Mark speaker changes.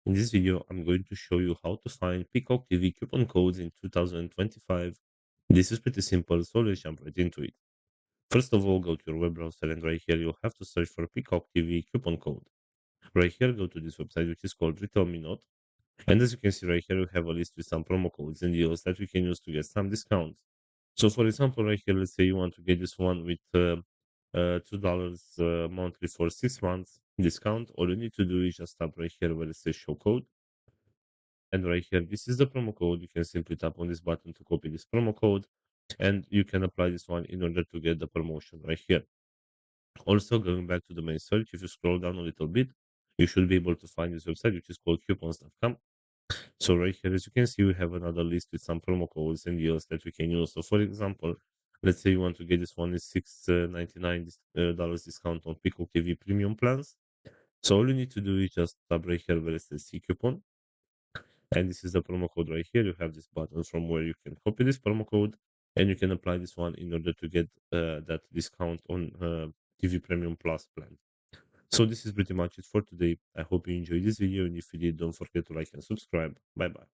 Speaker 1: In this video, I'm going to show you how to find Peacock TV coupon codes in 2025. This is pretty simple, so let's jump right into it. First of all, go to your web browser and right here you'll have to search for Peacock TV coupon code. Right here, go to this website which is called Retail Me Not. And as you can see right here, we have a list with some promo codes and deals that we can use to get some discounts. So for example, right here, let's say you want to get this one with $2 monthly for 6 months discount. All you need to do is just tap right here where it says show code. And right here, this is the promo code. You can simply tap on this button to copy this promo code, and you can apply this one in order to get the promotion right here. Also, going back to the main search, if you scroll down a little bit, you should be able to find this website, which is called coupons.com. So right here, as you can see, we have another list with some promo codes and deals that we can use. So for example, let's say you want to get this one is $6.99 discount on Peacock TV premium plans. So all you need to do is just tap right here where it says see coupon, and this is the promo code right here. You have this button from where you can copy this promo code and you can apply this one in order to get that discount on TV Premium Plus plan. So this is pretty much it for today. I hope you enjoyed this video, and if you did, don't forget to like and subscribe. Bye bye.